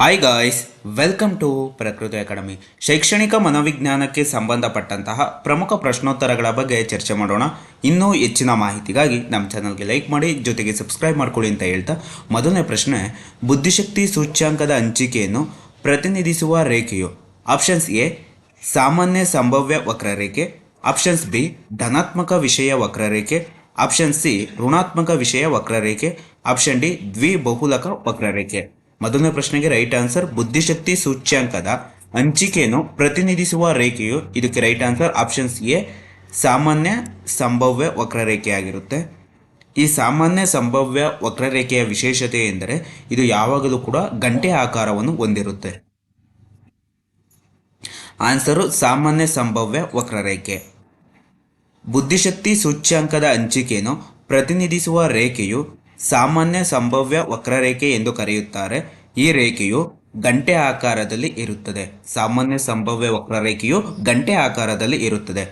Hi guys, welcome to ಪ್ರಕೃತಿ academy. ಶೈಕ್ಷಣಿಕ ಮನೋವಿಜ್ಞಾನಕ್ಕೆ ಸಂಬಂಧಪಟ್ಟಂತಹ ಪ್ರಮುಖ ಪ್ರಶ್ನೋತ್ತರಗಳ ಬಗ್ಗೆ ಚರ್ಚೆ ಮಾಡೋಣ. ಇನ್ನೂ ಹೆಚ್ಚಿನ ಮಾಹಿತಿಗಾಗಿ ನಮ್ಮ ಚಾನಲ್ಗೆ ಲೈಕ್ ಮಾಡಿ, ಜೊತೆಗೆ ಸಬ್ಸ್ಕ್ರೈಬ್ ಮಾಡ್ಕೊಳ್ಳಿ ಅಂತ ಹೇಳ್ತಾ ಮೊದಲನೇ ಪ್ರಶ್ನೆ, ಬುದ್ಧಿಶಕ್ತಿ ಸೂಚ್ಯಾಂಕದ ಹಂಚಿಕೆಯನ್ನು ಪ್ರತಿನಿಧಿಸುವ ರೇಖೆಯು ಆಪ್ಷನ್ಸ್ ಎ ಸಾಮಾನ್ಯ ಸಂಭಾವ್ಯ ವಕ್ರರೇಖೆ, ಆಪ್ಷನ್ಸ್ ಬಿ ಧನಾತ್ಮಕ ವಿಷಯ ವಕ್ರರೇಖೆ, ಆಪ್ಷನ್ ಸಿ ಋಣಾತ್ಮಕ ವಿಷಯ ವಕ್ರರೇಖೆ, ಆಪ್ಷನ್ ಡಿ ದ್ವಿಬಹುಲಕ ವಕ್ರರೇಖೆ. ಮೊದಲನೇ ಪ್ರಶ್ನೆಗೆ ರೈಟ್ ಆನ್ಸರ್ ಬುದ್ಧಿಶಕ್ತಿ ಸೂಚ್ಯಾಂಕದ ಹಂಚಿಕೆಯನ್ನು ಪ್ರತಿನಿಧಿಸುವ ರೇಖೆಯು, ಇದಕ್ಕೆ ರೈಟ್ ಆನ್ಸರ್ ಆಪ್ಷನ್ಸ್ ಎ ಸಾಮಾನ್ಯ ಸಂಭಾವ್ಯ ವಕ್ರರೇಖೆಯಾಗಿರುತ್ತೆ. ಈ ಸಾಮಾನ್ಯ ಸಂಭಾವ್ಯ ವಕ್ರರೇಖೆಯ ವಿಶೇಷತೆ ಎಂದರೆ ಇದು ಯಾವಾಗಲೂ ಕೂಡ ಗಂಟೆ ಆಕಾರವನ್ನು ಹೊಂದಿರುತ್ತೆ. ಆನ್ಸರು ಸಾಮಾನ್ಯ ಸಂಭಾವ್ಯ ವಕ್ರರೇಖೆ. ಬುದ್ಧಿಶಕ್ತಿ ಸೂಚ್ಯಾಂಕದ ಹಂಚಿಕೆಯನ್ನು ಪ್ರತಿನಿಧಿಸುವ ರೇಖೆಯು ಸಾಮಾನ್ಯ ಸಂಭಾವ್ಯ ವಕ್ರರೇಖೆ ಎಂದು ಕರೆಯುತ್ತಾರೆ. ಈ ರೇಖೆಯು ಗಂಟೆ ಆಕಾರದಲ್ಲಿ ಇರುತ್ತದೆ. ಸಾಮಾನ್ಯ ಸಂಭಾವ್ಯ ವಕ್ರರೇಖೆಯು ಗಂಟೆ ಆಕಾರದಲ್ಲಿ ಇರುತ್ತದೆ.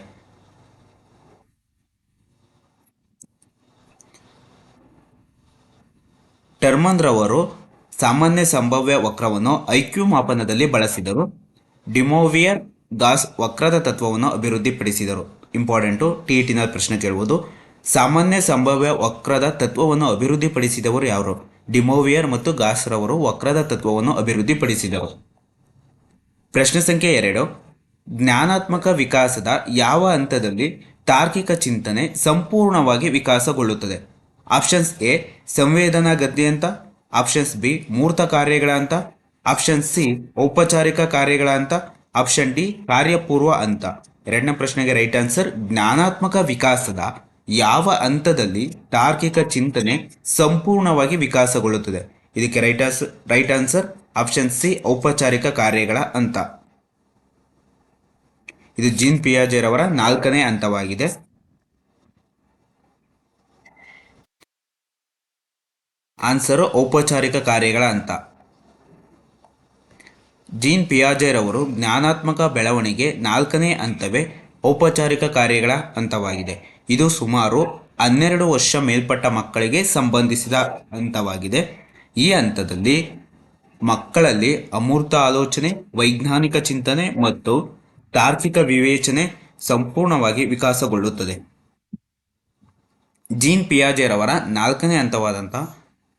ಟರ್ಮನ್ ರವರು ಸಾಮಾನ್ಯ ಸಂಭಾವ್ಯ ವಕ್ರವನ್ನು ಐಕ್ಯೂ ಮಾಪನದಲ್ಲಿ ಬಳಸಿದರು. ಡಿಮೋವಿಯರ್ ಗಾಸ್ ವಕ್ರದ ತತ್ವವನ್ನು ಅಭಿವೃದ್ಧಿಪಡಿಸಿದರು. ಇಂಪಾರ್ಟೆಂಟು, ಟಿಇಟಿನ ಪ್ರಶ್ನೆ ಕೇಳುವುದು. ಸಾಮಾನ್ಯ ಸಂಭಾವ್ಯ ವಕ್ರದ ತತ್ವವನ್ನು ಅಭಿವೃದ್ಧಿಪಡಿಸಿದವರು ಯಾರು? ಡಿಮೋವಿಯರ್ ಮತ್ತು ಗಾಸ್ ರವರು ವಕ್ರದ ತತ್ವವನ್ನು ಅಭಿವೃದ್ಧಿಪಡಿಸಿದರು. ಪ್ರಶ್ನೆ ಸಂಖ್ಯೆ 2, ಜ್ಞಾನಾತ್ಮಕ ವಿಕಾಸದ ಯಾವ ಹಂತದಲ್ಲಿ ತಾರ್ಕಿಕ ಚಿಂತನೆ ಸಂಪೂರ್ಣವಾಗಿ ವಿಕಾಸಗೊಳ್ಳುತ್ತದೆ? ಆಪ್ಷನ್ಸ್ ಎ ಸಂವೇದನಾ ಗದ್ಯಂತ, ಆಪ್ಷನ್ಸ್ ಬಿ ಮೂರ್ತ ಕಾರ್ಯಗಳ ಹಂತ, ಆಪ್ಷನ್ ಸಿ ಔಪಚಾರಿಕ ಕಾರ್ಯಗಳ ಹಂತ, ಆಪ್ಷನ್ ಡಿ ಕಾರ್ಯಪೂರ್ವ ಹಂತ. ಎರಡನೇ ಪ್ರಶ್ನೆಗೆ ರೈಟ್ ಆನ್ಸರ್ ಜ್ಞಾನಾತ್ಮಕ ವಿಕಾಸದ ಯಾವ ಹಂತದಲ್ಲಿ ತಾರ್ಕಿಕ ಚಿಂತನೆ ಸಂಪೂರ್ಣವಾಗಿ ವಿಕಾಸಗೊಳ್ಳುತ್ತದೆ? ಇದಕ್ಕೆ ರೈಟ್ ಆನ್ಸರ್ ಆಪ್ಷನ್ ಸಿ ಔಪಚಾರಿಕ ಕಾರ್ಯಗಳ ಹಂತ. ಇದು ಜೀನ್ ಪಿಯಾಜೆ ರವರ 4ನೇ ಹಂತವಾಗಿದೆ. ಆನ್ಸರು ಔಪಚಾರಿಕ ಕಾರ್ಯಗಳ ಹಂತ. ಜೀನ್ ಪಿಯಾಜೆ ರವರು ಜ್ಞಾನಾತ್ಮಕ ಬೆಳವಣಿಗೆ 4ನೇ ಹಂತವೇ ಔಪಚಾರಿಕ ಕಾರ್ಯಗಳ ಹಂತವಾಗಿದೆ. ಇದು ಸುಮಾರು 12 ವರ್ಷ ಮೇಲ್ಪಟ್ಟ ಮಕ್ಕಳಿಗೆ ಸಂಬಂಧಿಸಿದ ಹಂತವಾಗಿದೆ. ಈ ಹಂತದಲ್ಲಿ ಮಕ್ಕಳಲ್ಲಿ ಅಮೂರ್ತ ಆಲೋಚನೆ, ವೈಜ್ಞಾನಿಕ ಚಿಂತನೆ ಮತ್ತು ತಾರ್ಕಿಕ ವಿವೇಚನೆ ಸಂಪೂರ್ಣವಾಗಿ ವಿಕಾಸಗೊಳ್ಳುತ್ತದೆ. ಜೀನ್ ಪಿಯಾಜೆ ರವರ 4ನೇ ಹಂತವಾದಂತಹ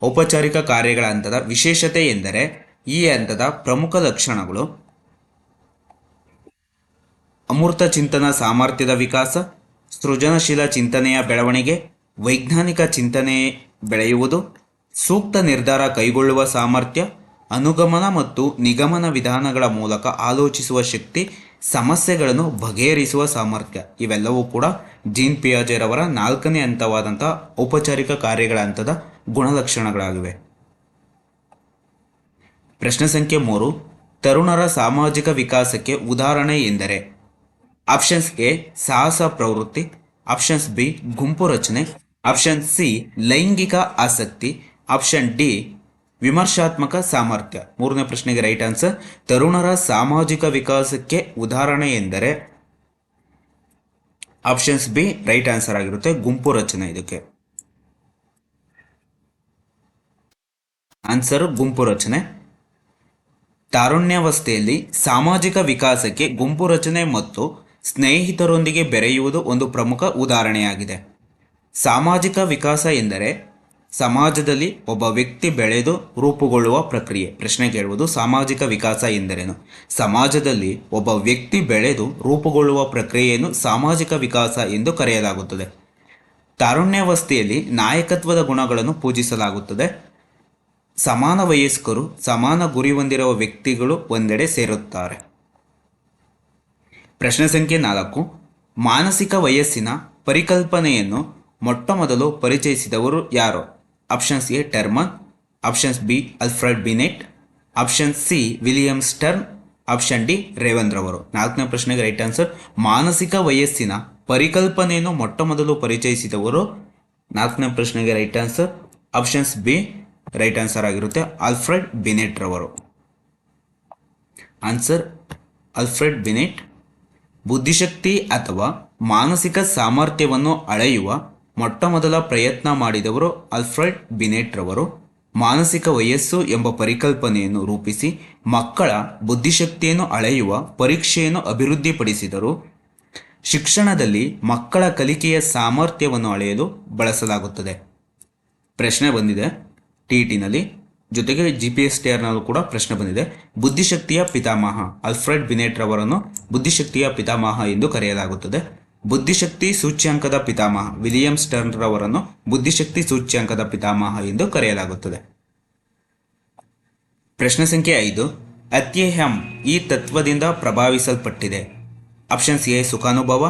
ಔಪಚಾರಿಕ ಕಾರ್ಯಗಳ ಹಂತದ ವಿಶೇಷತೆ ಎಂದರೆ ಈ ಹಂತದ ಪ್ರಮುಖ ಲಕ್ಷಣಗಳು: ಅಮೂರ್ತ ಚಿಂತನ ಸಾಮರ್ಥ್ಯದ ವಿಕಾಸ, ಸೃಜನಶೀಲ ಚಿಂತನೆಯ ಬೆಳವಣಿಗೆ, ವೈಜ್ಞಾನಿಕ ಚಿಂತನೆ ಬೆಳೆಯುವುದು, ಸೂಕ್ತ ನಿರ್ಧಾರ ಕೈಗೊಳ್ಳುವ ಸಾಮರ್ಥ್ಯ, ಅನುಗಮನ ಮತ್ತು ನಿಗಮನ ವಿಧಾನಗಳ ಮೂಲಕ ಆಲೋಚಿಸುವ ಶಕ್ತಿ, ಸಮಸ್ಯೆಗಳನ್ನು ಬಗೆಹರಿಸುವ ಸಾಮರ್ಥ್ಯ. ಇವೆಲ್ಲವೂ ಕೂಡ ಜೀನ್ ಪಿಯಾಜೆ ರವರ 4ನೇ ಹಂತವಾದಂತಹ ಔಪಚಾರಿಕ ಕಾರ್ಯಗಳ ಹಂತದ ಗುಣಲಕ್ಷಣಗಳಾಗಿವೆ. ಪ್ರಶ್ನೆ ಸಂಖ್ಯೆ 3, ತರುಣರ ಸಾಮಾಜಿಕ ವಿಕಾಸಕ್ಕೆ ಉದಾಹರಣೆ ಎಂದರೆ? ಆಪ್ಷನ್ಸ್ ಎ ಸಾಹಸ ಪ್ರವೃತ್ತಿ, ಆಪ್ಷನ್ಸ್ ಬಿ ಗುಂಪು ರಚನೆ, ಆಪ್ಷನ್ ಸಿ ಲೈಂಗಿಕ ಆಸಕ್ತಿ, ಆಪ್ಷನ್ ಡಿ ವಿಮರ್ಶಾತ್ಮಕ ಸಾಮರ್ಥ್ಯ. ಮೂರನೇ ಪ್ರಶ್ನೆಗೆ ರೈಟ್ ಆನ್ಸರ್ ತರುಣರ ಸಾಮಾಜಿಕ ವಿಕಾಸಕ್ಕೆ ಉದಾಹರಣೆ ಎಂದರೆ ಆಪ್ಷನ್ಸ್ ಬಿ ರೈಟ್ ಆನ್ಸರ್ ಆಗಿರುತ್ತೆ, ಗುಂಪು ರಚನೆ. ಇದಕ್ಕೆ ಆನ್ಸರ್ ಗುಂಪು ರಚನೆ. ತಾರುಣ್ಯಾವಸ್ಥೆಯಲ್ಲಿ ಸಾಮಾಜಿಕ ವಿಕಾಸಕ್ಕೆ ಗುಂಪು ರಚನೆ ಮತ್ತು ಸ್ನೇಹಿತರೊಂದಿಗೆ ಬೆರೆಯುವುದು ಒಂದು ಪ್ರಮುಖ ಉದಾಹರಣೆಯಾಗಿದೆ. ಸಾಮಾಜಿಕ ವಿಕಾಸ ಎಂದರೆ ಸಮಾಜದಲ್ಲಿ ಒಬ್ಬ ವ್ಯಕ್ತಿ ಬೆಳೆದು ರೂಪುಗೊಳ್ಳುವ ಪ್ರಕ್ರಿಯೆ. ಪ್ರಶ್ನೆ ಕೇಳುವುದು ಸಾಮಾಜಿಕ ವಿಕಾಸ ಎಂದರೇನು? ಸಮಾಜದಲ್ಲಿ ಒಬ್ಬ ವ್ಯಕ್ತಿ ಬೆಳೆದು ರೂಪುಗೊಳ್ಳುವ ಪ್ರಕ್ರಿಯೆಯನ್ನು ಸಾಮಾಜಿಕ ವಿಕಾಸ ಎಂದು ಕರೆಯಲಾಗುತ್ತದೆ. ತಾರುಣ್ಯಾವಸ್ಥೆಯಲ್ಲಿ ನಾಯಕತ್ವದ ಗುಣಗಳನ್ನು ಪೂಜಿಸಲಾಗುತ್ತದೆ. ಸಮಾನ ವಯಸ್ಕರು, ಸಮಾನ ಗುರಿ ಹೊಂದಿರುವ ವ್ಯಕ್ತಿಗಳು ಒಂದೆಡೆ ಸೇರುತ್ತಾರೆ. ಪ್ರಶ್ನೆ ಸಂಖ್ಯೆ 4, ಮಾನಸಿಕ ವಯಸ್ಸಿನ ಪರಿಕಲ್ಪನೆಯನ್ನು ಮೊಟ್ಟಮೊದಲು ಪರಿಚಯಿಸಿದವರು ಯಾರು? Options A Terman, options B Alfred Binet, option C William Stern, option D Raven ರವರು. 4ನೇ ಪ್ರಶ್ನೆಗೆ ರೈಟ್ ಆನ್ಸರ್ ಮಾನಸಿಕ ವಯಸ್ಸಿನ ಪರಿಕಲ್ಪನೆಯನ್ನು ಮೊಟ್ಟಮೊದಲು ಪರಿಚಯಿಸಿದವರು. 4ನೇ ಪ್ರಶ್ನೆಗೆ right answer options B right answer ಆಗಿರುತ್ತೆ, ಆಲ್ಫ್ರೆಡ್ ಬಿನೆಟ್ ರವರು. Answer Alfred Binet. ಬುದ್ಧಿಶಕ್ತಿ ಅಥವಾ ಮಾನಸಿಕ ಸಾಮರ್ಥ್ಯವನ್ನು ಅಳೆಯುವ ಮೊಟ್ಟಮೊದಲ ಪ್ರಯತ್ನ ಮಾಡಿದವರು ಆಲ್ಫ್ರೆಡ್ ಬಿನೆಟ್ ರವರು. ಮಾನಸಿಕ ವಯಸ್ಸು ಎಂಬ ಪರಿಕಲ್ಪನೆಯನ್ನು ರೂಪಿಸಿ ಮಕ್ಕಳ ಬುದ್ಧಿಶಕ್ತಿಯನ್ನು ಅಳೆಯುವ ಪರೀಕ್ಷೆಯನ್ನು ಅಭಿವೃದ್ಧಿಪಡಿಸಿದರು. ಶಿಕ್ಷಣದಲ್ಲಿ ಮಕ್ಕಳ ಕಲಿಕೆಯ ಸಾಮರ್ಥ್ಯವನ್ನು ಅಳೆಯಲು ಬಳಸಲಾಗುತ್ತದೆ. ಪ್ರಶ್ನೆ ಬಂದಿದೆ ಟಿಇಟಿನಲ್ಲಿ, ಜೊತೆಗೆ GPSTRನಲ್ಲೂ ಕೂಡ ಪ್ರಶ್ನೆ ಬಂದಿದೆ. ಬುದ್ಧಿಶಕ್ತಿಯ ಪಿತಾಮಹ ಆಲ್ಫ್ರೆಡ್ ಬಿನೆಟ್ ರವರನ್ನು ಬುದ್ಧಿಶಕ್ತಿಯ ಪಿತಾಮಹ ಎಂದು ಕರೆಯಲಾಗುತ್ತದೆ. ಬುದ್ಧಿಶಕ್ತಿ ಸೂಚ್ಯಂಕದ ಪಿತಾಮಹ ವಿಲಿಯಂ ಸ್ಟರ್ನ್ ರವರನ್ನು ಬುದ್ಧಿಶಕ್ತಿ ಸೂಚ್ಯಂಕದ ಪಿತಾಮಹ ಎಂದು ಕರೆಯಲಾಗುತ್ತದೆ. ಪ್ರಶ್ನೆ ಸಂಖ್ಯೆ 5. ಅತ್ಯಹಂ ಈ ತತ್ವದಿಂದ ಪ್ರಭಾವಿಸಲ್ಪಟ್ಟಿದೆ. ಆಪ್ಷನ್ಸ್ ಎ ಸುಖಾನುಭವ,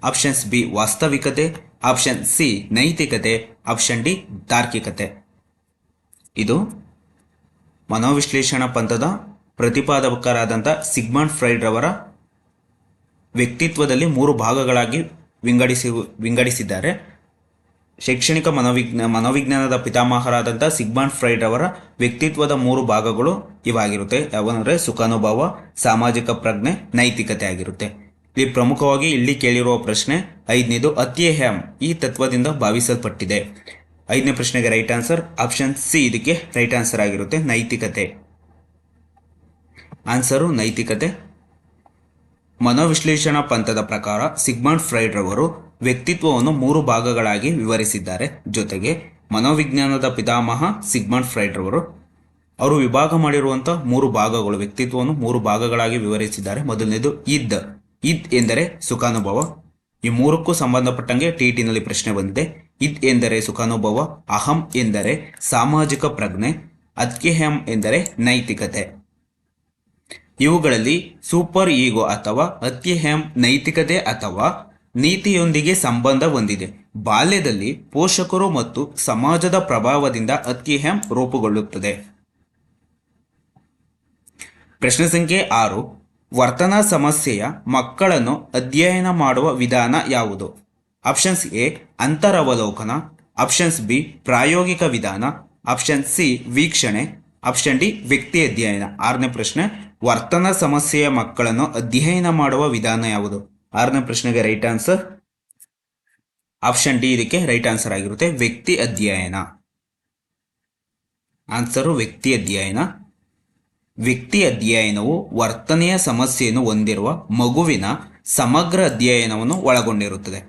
ಆಪ್ಷನ್ಸ್ ಬಿ ವಾಸ್ತವಿಕತೆ, ಆಪ್ಷನ್ ಸಿ ನೈತಿಕತೆ, ಆಪ್ಷನ್ ಡಿ ತಾರ್ಕಿಕತೆ. ಇದು ಮನೋವಿಶ್ಲೇಷಣಾ ಪಂಥದ ಪ್ರತಿಪಾದಕರಾದಂಥ ಸಿಗ್ಮಂಡ್ ಫ್ರೈಡ್ ರವರ ವ್ಯಕ್ತಿತ್ವದಲ್ಲಿ 3 ಭಾಗಗಳಾಗಿ ವಿಂಗಡಿಸಿದ್ದಾರೆ. ಶೈಕ್ಷಣಿಕ ಮನೋವಿಜ್ಞಾನದ ಪಿತಾಮಹರಾದಂಥ ಸಿಗ್ಮಂಡ್ ಫ್ರೈಡ್ ಅವರ ವ್ಯಕ್ತಿತ್ವದ 3 ಭಾಗಗಳು ಇವಾಗಿರುತ್ತೆ. ಯಾವಂದರೆ ಸುಖಾನುಭವ, ಸಾಮಾಜಿಕ ಪ್ರಜ್ಞೆ, ನೈತಿಕತೆ ಆಗಿರುತ್ತೆ. ಇಲ್ಲಿ ಪ್ರಮುಖವಾಗಿ ಇಲ್ಲಿ ಕೇಳಿರುವ ಪ್ರಶ್ನೆ 5ನೇದು ಅತ್ಯಹಂ ಈ ತತ್ವದಿಂದ ಭಾವಿಸಲ್ಪಟ್ಟಿದೆ. 5ನೇ ಪ್ರಶ್ನೆಗೆ ರೈಟ್ ಆನ್ಸರ್ ಆಪ್ಷನ್ ಸಿ ಇದಕ್ಕೆ ರೈಟ್ ಆನ್ಸರ್ ಆಗಿರುತ್ತೆ, ನೈತಿಕತೆ. ಆನ್ಸರು ನೈತಿಕತೆ. ಮನೋವಿಶ್ಲೇಷಣಾ ಪಂಥದ ಪ್ರಕಾರ ಸಿಗ್ಮಂಡ್ ಫ್ರೈಡ್ ರವರು ವ್ಯಕ್ತಿತ್ವವನ್ನು 3 ಭಾಗಗಳಾಗಿ ವಿವರಿಸಿದ್ದಾರೆ. ಜೊತೆಗೆ ಮನೋವಿಜ್ಞಾನದ ಪಿತಾಮಹ ಸಿಗ್ಮಂಡ್ ಫ್ರೈಡ್ ರವರು ಅವರು ವಿಭಾಗ ಮಾಡಿರುವಂಥ 3 ಭಾಗಗಳು, ವ್ಯಕ್ತಿತ್ವವನ್ನು 3 ಭಾಗಗಳಾಗಿ ವಿವರಿಸಿದ್ದಾರೆ. ಮೊದಲನೇದು ಇದ್ ಎಂದರೆ ಸುಖಾನುಭವ. ಈ 3ಕ್ಕೂ ಸಂಬಂಧಪಟ್ಟಂಗೆ ಟಿಇಟಿನಲ್ಲಿ ಪ್ರಶ್ನೆ ಬಂದಿದೆ. ಇದ್ ಎಂದರೆ ಸುಖಾನುಭವ, ಅಹಂ ಎಂದರೆ ಸಾಮಾಜಿಕ ಪ್ರಜ್ಞೆ, ಅತ್ಯಹಂ ಎಂದರೆ ನೈತಿಕತೆ. ಇವುಗಳಲ್ಲಿ ಸೂಪರ್ ಈಗೋ ಅಥವಾ ಅತ್ಯಹಂ ನೈತಿಕತೆ ಅಥವಾ ನೀತಿಯೊಂದಿಗೆ ಸಂಬಂಧ ಹೊಂದಿದೆ. ಬಾಲ್ಯದಲ್ಲಿ ಪೋಷಕರು ಮತ್ತು ಸಮಾಜದ ಪ್ರಭಾವದಿಂದ ಅತ್ಯಹಂ ರೂಪುಗೊಳ್ಳುತ್ತದೆ. ಪ್ರಶ್ನೆ ಸಂಖ್ಯೆ 6. ವರ್ತನಾ ಸಮಸ್ಯೆಯ ಮಕ್ಕಳನ್ನು ಅಧ್ಯಯನ ಮಾಡುವ ವಿಧಾನ ಯಾವುದು? ಆಪ್ಷನ್ಸ್ ಎ ಅಂತರವಲೋಕನ, ಆಪ್ಷನ್ಸ್ ಬಿ ಪ್ರಾಯೋಗಿಕ ವಿಧಾನ, ಆಪ್ಷನ್ ಸಿ ವೀಕ್ಷಣೆ, ಆಪ್ಷನ್ ಡಿ ವ್ಯಕ್ತಿ ಅಧ್ಯಯನ. 6ನೇ ಪ್ರಶ್ನೆ, ವರ್ತನಾ ಸಮಸ್ಯೆಯ ಮಕ್ಕಳನ್ನು ಅಧ್ಯಯನ ಮಾಡುವ ವಿಧಾನ ಯಾವುದು? 6ನೇ ಪ್ರಶ್ನೆಗೆ ರೈಟ್ ಆನ್ಸರ್ ಆಪ್ಷನ್ ಡಿ ಇದಕ್ಕೆ ರೈಟ್ ಆನ್ಸರ್ ಆಗಿರುತ್ತೆ, ವ್ಯಕ್ತಿ ಅಧ್ಯಯನ. ಆನ್ಸರು ವ್ಯಕ್ತಿ ಅಧ್ಯಯನ. ವ್ಯಕ್ತಿ ಅಧ್ಯಯನವು ವರ್ತನೆಯ ಸಮಸ್ಯೆಯನ್ನು ಹೊಂದಿರುವ ಮಗುವಿನ ಸಮಗ್ರ ಅಧ್ಯಯನವನ್ನು ಒಳಗೊಂಡಿರುತ್ತದೆ.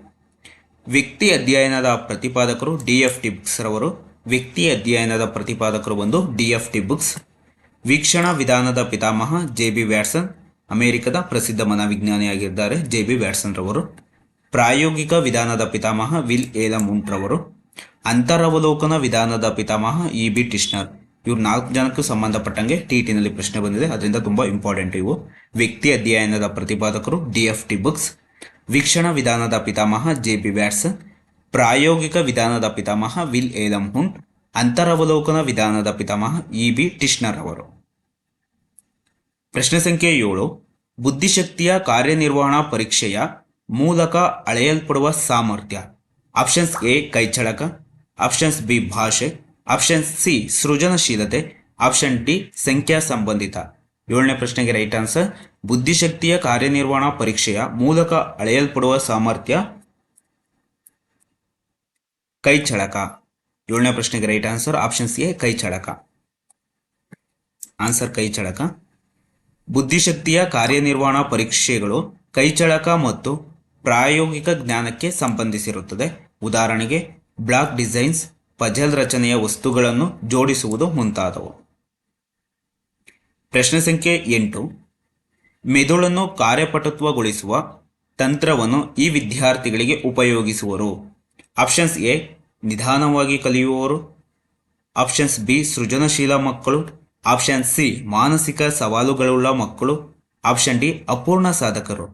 ವ್ಯಕ್ತಿ ಅಧ್ಯಯನದ ಪ್ರತಿಪಾದಕರು DFT ಬುಕ್ಸ್ ರವರು. ವ್ಯಕ್ತಿ ಅಧ್ಯಯನದ ಪ್ರತಿಪಾದಕರು ಬಂದು DFT ಬುಕ್ಸ್. ವೀಕ್ಷಣಾ ವಿಧಾನದ ಪಿತಾಮಹ JB ವ್ಯಾಟ್ಸನ್, ಅಮೆರಿಕದ ಪ್ರಸಿದ್ಧ ಮನೋವಿಜ್ಞಾನಿಯಾಗಿದ್ದಾರೆ JB ವ್ಯಾಟ್ಸನ್ ರವರು. ಪ್ರಾಯೋಗಿಕ ವಿಧಾನದ ಪಿತಾಮಹ ವಿಲ್ ಏಲಮ್ ಹುಂಟ್ ರವರು. ಅಂತರವಲೋಕನ ವಿಧಾನದ ಪಿತಾಮಹ EB ಟಿಶ್ನರ್. ಇವ್ರು 4 ಜನಕ್ಕೂ ಸಂಬಂಧಪಟ್ಟಂಗೆ ಟಿಇಟಿನಲ್ಲಿ ಪ್ರಶ್ನೆ ಬಂದಿದೆ, ಅದರಿಂದ ತುಂಬ ಇಂಪಾರ್ಟೆಂಟ್ ಇವು. ವ್ಯಕ್ತಿ ಅಧ್ಯಯನದ ಪ್ರತಿಪಾದಕರು DFT ಬುಕ್ಸ್. ವೀಕ್ಷಣಾ ವಿಧಾನದ ಪಿತಾಮಹ JB ವ್ಯಾಟ್ಸನ್. ಪ್ರಾಯೋಗಿಕ ವಿಧಾನದ ಪಿತಾಮಹ ವಿಲ್ ಏಲಮ್ ಹುಂಟ್. ಅಂತರವಲೋಕನ ವಿಧಾನದ ಪಿತಾಮಹ EB ಟಿಶ್ನರ್ ಅವರು. ಪ್ರಶ್ನೆ ಸಂಖ್ಯೆ 7. ಬುದ್ಧಿಶಕ್ತಿಯ ಕಾರ್ಯನಿರ್ವಹಣಾ ಪರೀಕ್ಷೆಯ ಮೂಲಕ ಅಳೆಯಲ್ಪಡುವ ಸಾಮರ್ಥ್ಯ. ಆಪ್ಷನ್ಸ್ ಎ ಕೈಚಳಕ, ಆಪ್ಷನ್ಸ್ ಬಿ ಭಾಷೆ, ಆಪ್ಷನ್ ಸಿ ಸೃಜನಶೀಲತೆ, ಆಪ್ಷನ್ ಡಿ ಸಂಖ್ಯಾ ಸಂಬಂಧಿತ. 7ನೇ ಪ್ರಶ್ನೆಗೆ ರೈಟ್ ಆನ್ಸರ್ ಬುದ್ಧಿಶಕ್ತಿಯ ಕಾರ್ಯನಿರ್ವಹಣಾ ಪರೀಕ್ಷೆಯ ಮೂಲಕ ಅಳೆಯಲ್ಪಡುವ ಸಾಮರ್ಥ್ಯ ಕೈಚಳಕ. 7ನೇ ಪ್ರಶ್ನೆಗೆ ರೈಟ್ ಆನ್ಸರ್ ಆಪ್ಷನ್ ಸಿ ಕೈಚಳಕ. ಆನ್ಸರ್ ಕೈಚಳಕ. ಬುದ್ಧಿಶಕ್ತಿಯ ಕಾರ್ಯನಿರ್ವಹಣಾ ಪರೀಕ್ಷೆಗಳು ಕೈಚಳಕ ಮತ್ತು ಪ್ರಾಯೋಗಿಕ ಜ್ಞಾನಕ್ಕೆ ಸಂಬಂಧಿಸಿರುತ್ತದೆ. ಉದಾಹರಣೆಗೆ ಬ್ಲಾಕ್ ಡಿಸೈನ್ಸ್, ಪಜಲ್ ರಚನೆಯ ವಸ್ತುಗಳನ್ನು ಜೋಡಿಸುವುದು ಮುಂತಾದವು. ಪ್ರಶ್ನೆ ಸಂಖ್ಯೆ 8. ಮೆದುಳನ್ನು ಕಾರ್ಯಪಟುತ್ವಗೊಳಿಸುವ ತಂತ್ರವನ್ನು ಈ ವಿದ್ಯಾರ್ಥಿಗಳಿಗೆ ಉಪಯೋಗಿಸುವರು. ಆಪ್ಷನ್ಸ್ ಎ ನಿಧಾನವಾಗಿ ಕಲಿಯುವವರು, ಆಪ್ಷನ್ಸ್ ಬಿ ಸೃಜನಶೀಲ ಮಕ್ಕಳು, ಆಪ್ಷನ್ ಸಿ ಮಾನಸಿಕ ಸವಾಲುಗಳುಳ್ಳ ಮಕ್ಕಳು, ಆಪ್ಷನ್ ಡಿ ಅಪೂರ್ಣ ಸಾಧಕರು.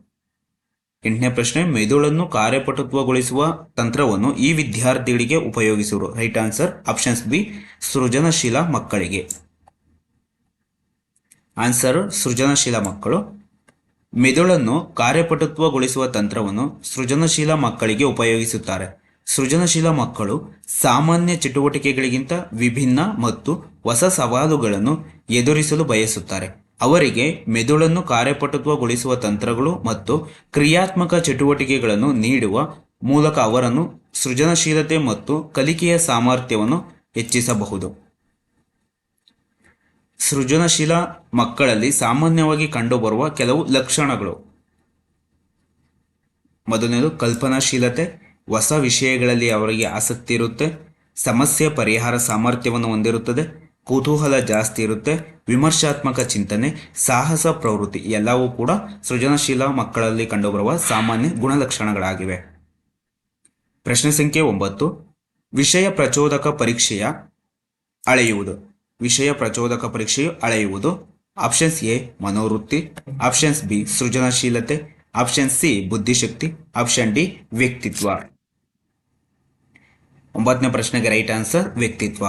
8ನೇ ಪ್ರಶ್ನೆ, ಮೆದುಳನ್ನು ಕಾರ್ಯಪಟುತ್ವಗೊಳಿಸುವ ತಂತ್ರವನ್ನು ಈ ವಿದ್ಯಾರ್ಥಿಗಳಿಗೆ ಉಪಯೋಗಿಸುವರು. ರೈಟ್ ಆನ್ಸರ್ ಆಪ್ಷನ್ಸ್ ಬಿ ಸೃಜನಶೀಲ ಮಕ್ಕಳಿಗೆ. ಆನ್ಸರ್ ಸೃಜನಶೀಲ ಮಕ್ಕಳು. ಮೆದುಳನ್ನು ಕಾರ್ಯಪಟುತ್ವಗೊಳಿಸುವ ತಂತ್ರವನ್ನು ಸೃಜನಶೀಲ ಮಕ್ಕಳಿಗೆ ಉಪಯೋಗಿಸುತ್ತಾರೆ. ಸೃಜನಶೀಲ ಮಕ್ಕಳು ಸಾಮಾನ್ಯ ಚಟುವಟಿಕೆಗಳಿಗಿಂತ ವಿಭಿನ್ನ ಮತ್ತು ಹೊಸ ಸವಾಲುಗಳನ್ನು ಎದುರಿಸಲು ಬಯಸುತ್ತಾರೆ. ಅವರಿಗೆ ಮೆದುಳನ್ನು ಕಾರ್ಯಪಟುತ್ವಗೊಳಿಸುವ ತಂತ್ರಗಳು ಮತ್ತು ಕ್ರಿಯಾತ್ಮಕ ಚಟುವಟಿಕೆಗಳನ್ನು ನೀಡುವ ಮೂಲಕ ಅವರನ್ನು ಸೃಜನಶೀಲತೆ ಮತ್ತು ಕಲಿಕೆಯ ಸಾಮರ್ಥ್ಯವನ್ನು ಹೆಚ್ಚಿಸಬಹುದು. ಸೃಜನಶೀಲ ಮಕ್ಕಳಲ್ಲಿ ಸಾಮಾನ್ಯವಾಗಿ ಕಂಡುಬರುವ ಕೆಲವು ಲಕ್ಷಣಗಳು. ಮೊದಲನೇದು ಕಲ್ಪನಾಶೀಲತೆ, ಹೊಸ ವಿಷಯಗಳಲ್ಲಿ ಅವರಿಗೆ ಆಸಕ್ತಿ ಇರುತ್ತೆ, ಸಮಸ್ಯೆ ಪರಿಹಾರ ಸಾಮರ್ಥ್ಯವನ್ನು ಹೊಂದಿರುತ್ತದೆ, ಕುತೂಹಲ ಜಾಸ್ತಿ ಇರುತ್ತೆ, ವಿಮರ್ಶಾತ್ಮಕ ಚಿಂತನೆ, ಸಾಹಸ ಪ್ರವೃತ್ತಿ ಎಲ್ಲವೂ ಕೂಡ ಸೃಜನಶೀಲ ಮಕ್ಕಳಲ್ಲಿ ಕಂಡುಬರುವ ಸಾಮಾನ್ಯ ಗುಣಲಕ್ಷಣಗಳಾಗಿವೆ. ಪ್ರಶ್ನೆ ಸಂಖ್ಯೆ 9. ವಿಷಯ ಪ್ರಚೋದಕ ಪರೀಕ್ಷೆಯ ಅಳೆಯುವುದು. ವಿಷಯ ಪ್ರಚೋದಕ ಪರೀಕ್ಷೆಯು ಅಳೆಯುವುದು. ಆಪ್ಷನ್ಸ್ ಎ ಮನೋವೃತ್ತಿ, ಆಪ್ಷನ್ಸ್ ಬಿ ಸೃಜನಶೀಲತೆ, ಆಪ್ಷನ್ ಸಿ ಬುದ್ಧಿಶಕ್ತಿ, ಆಪ್ಷನ್ ಡಿ ವ್ಯಕ್ತಿತ್ವ. 9ನೇ ಪ್ರಶ್ನೆಗೆ ರೈಟ್ ಆನ್ಸರ್ ವ್ಯಕ್ತಿತ್ವ.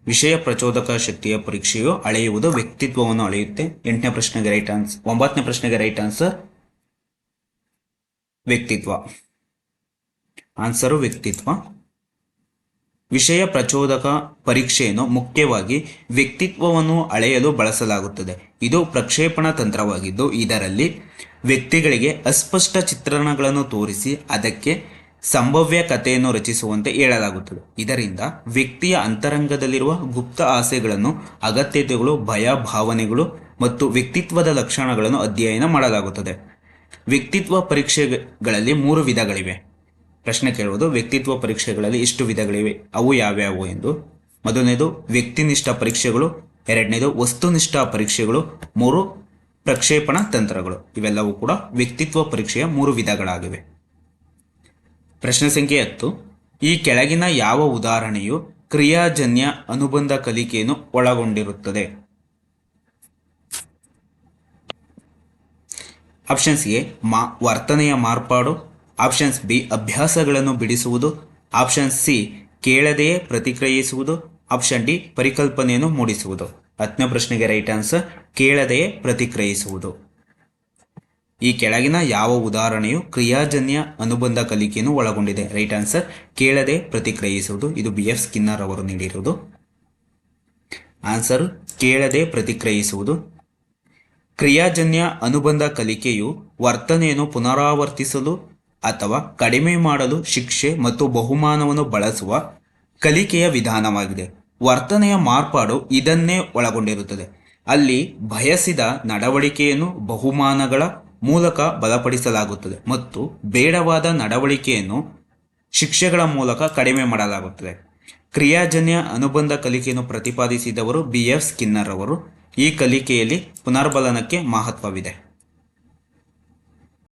ವಿಷಯ ಪ್ರಚೋದಕ ಶಕ್ತಿಯ ಪರೀಕ್ಷೆಯು ಅಳೆಯುವುದು ವ್ಯಕ್ತಿತ್ವವನ್ನು ಅಳೆಯುತ್ತೆ. 8ನೇ ಪ್ರಶ್ನೆಗೆ ರೈಟ್ ಆನ್ಸರ್ 9ನೇ ಪ್ರಶ್ನೆಗೆ ರೈಟ್ ಆನ್ಸರ್ ವ್ಯಕ್ತಿತ್ವ. ಆನ್ಸರು ವ್ಯಕ್ತಿತ್ವ. ವಿಷಯ ಪ್ರಚೋದಕ ಪರೀಕ್ಷೆಯನ್ನು ಮುಖ್ಯವಾಗಿ ವ್ಯಕ್ತಿತ್ವವನ್ನು ಅಳೆಯಲು ಬಳಸಲಾಗುತ್ತದೆ. ಇದು ಪ್ರಕ್ಷೇಪಣಾ ತಂತ್ರವಾಗಿದ್ದು ಇದರಲ್ಲಿ ವ್ಯಕ್ತಿಗಳಿಗೆ ಅಸ್ಪಷ್ಟ ಚಿತ್ರಣಗಳನ್ನು ತೋರಿಸಿ ಅದಕ್ಕೆ ಸಂಭವ್ಯ ಕಥೆಯನ್ನು ರಚಿಸುವಂತೆ ಹೇಳಲಾಗುತ್ತದೆ. ಇದರಿಂದ ವ್ಯಕ್ತಿಯ ಅಂತರಂಗದಲ್ಲಿರುವ ಗುಪ್ತ ಆಸೆಗಳನ್ನು, ಅಗತ್ಯತೆಗಳು, ಭಯ, ಭಾವನೆಗಳು ಮತ್ತು ವ್ಯಕ್ತಿತ್ವದ ಲಕ್ಷಣಗಳನ್ನು ಅಧ್ಯಯನ ಮಾಡಲಾಗುತ್ತದೆ. ವ್ಯಕ್ತಿತ್ವ ಪರೀಕ್ಷೆಗಳಲ್ಲಿ 3 ವಿಧಗಳಿವೆ. ಪ್ರಶ್ನೆ ಕೇಳುವುದು ವ್ಯಕ್ತಿತ್ವ ಪರೀಕ್ಷೆಗಳಲ್ಲಿ ಎಷ್ಟು ವಿಧಗಳಿವೆ, ಅವು ಯಾವ್ಯಾವು ಎಂದು. ಮೊದಲನೇದು ವ್ಯಕ್ತಿನಿಷ್ಠ ಪರೀಕ್ಷೆಗಳು, ಎರಡನೇದು ವಸ್ತುನಿಷ್ಠ ಪರೀಕ್ಷೆಗಳು, 3 ಪ್ರಕ್ಷೇಪಣಾ ತಂತ್ರಗಳು. ಇವೆಲ್ಲವೂ ಕೂಡ ವ್ಯಕ್ತಿತ್ವ ಪರೀಕ್ಷೆಯ 3 ವಿಧಗಳಾಗಿವೆ. ಪ್ರಶ್ನೆ ಸಂಖ್ಯೆ 10. ಈ ಕೆಳಗಿನ ಯಾವ ಉದಾಹರಣೆಯು ಕ್ರಿಯಾಜನ್ಯ ಅನುಬಂಧ ಕಲಿಕೆಯನ್ನು ಒಳಗೊಂಡಿರುತ್ತದೆ? ಆಪ್ಷನ್ಸ್ ಎ ವರ್ತನೆಯ ಮಾರ್ಪಾಡು, ಆಪ್ಷನ್ಸ್ ಬಿ ಅಭ್ಯಾಸಗಳನ್ನು ಬಿಡಿಸುವುದು, ಆಪ್ಷನ್ ಸಿ ಕೇಳದೆಯೇ ಪ್ರತಿಕ್ರಿಯಿಸುವುದು, ಆಪ್ಷನ್ ಡಿ ಪರಿಕಲ್ಪನೆಯನ್ನು ಮೂಡಿಸುವುದು. 10ನೇ ಪ್ರಶ್ನೆಗೆ ರೈಟ್ ಆನ್ಸರ್ ಕೇಳದೆಯೇ ಪ್ರತಿಕ್ರಿಯಿಸುವುದು. ಈ ಕೆಳಗಿನ ಯಾವ ಉದಾಹರಣೆಯು ಕ್ರಿಯಾಜನ್ಯ ಅನುಬಂಧ ಕಲಿಕೆಯನ್ನು ಒಳಗೊಂಡಿದೆ? ರೈಟ್ ಆನ್ಸರ್ ಕೇಳದೆ ಪ್ರತಿಕ್ರಿಯಿಸುವುದು. ಇದು BF ಸ್ಕಿನ್ನರ್ ಅವರು ನೀಡಿರುವುದು. ಆನ್ಸರ್ ಕೇಳದೆ ಪ್ರತಿಕ್ರಿಯಿಸುವುದು. ಕ್ರಿಯಾಜನ್ಯ ಅನುಬಂಧ ಕಲಿಕೆಯು ವರ್ತನೆಯನ್ನು ಪುನರಾವರ್ತಿಸಲು ಅಥವಾ ಕಡಿಮೆ ಮಾಡಲು ಶಿಕ್ಷೆ ಮತ್ತು ಬಹುಮಾನವನ್ನು ಬಳಸುವ ಕಲಿಕೆಯ ವಿಧಾನವಾಗಿದೆ. ವರ್ತನೆಯ ಮಾರ್ಪಾಡು ಇದನ್ನೇ ಒಳಗೊಂಡಿರುತ್ತದೆ. ಅಲ್ಲಿ ಬಯಸಿದ ನಡವಳಿಕೆಯನ್ನು ಬಹುಮಾನಗಳ ಮೂಲಕ ಬಲಪಡಿಸಲಾಗುತ್ತದೆ ಮತ್ತು ಬೇಡವಾದ ನಡವಳಿಕೆಯನ್ನು ಶಿಕ್ಷೆಗಳ ಮೂಲಕ ಕಡಿಮೆ ಮಾಡಲಾಗುತ್ತದೆ. ಕ್ರಿಯಾಜನ್ಯ ಅನುಬಂಧ ಕಲಿಕೆಯನ್ನು ಪ್ರತಿಪಾದಿಸಿದವರು BF ಸ್ಕಿನ್ನರ್ ಅವರು. ಈ ಕಲಿಕೆಯಲ್ಲಿ ಪುನರ್ಬಲನಕ್ಕೆ ಮಹತ್ವವಿದೆ.